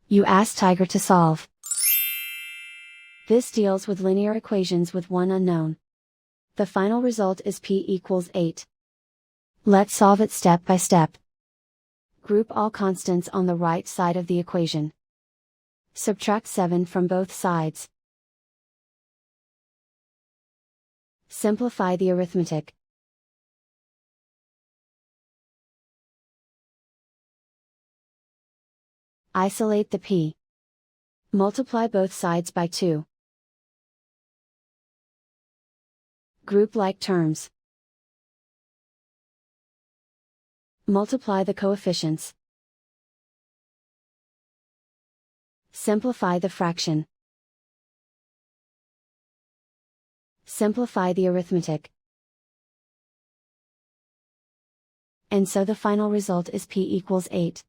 You ask Tiger to solve. This deals with linear equations with one unknown. The final result is p equals 8. Let's solve it step by step. Group all constants on the right side of the equation. Subtract 7 from both sides. Simplify the arithmetic. Isolate the p. Multiply both sides by 2. Group like terms. Multiply the coefficients. Simplify the fraction. Simplify the arithmetic. And so the final result is p equals 8.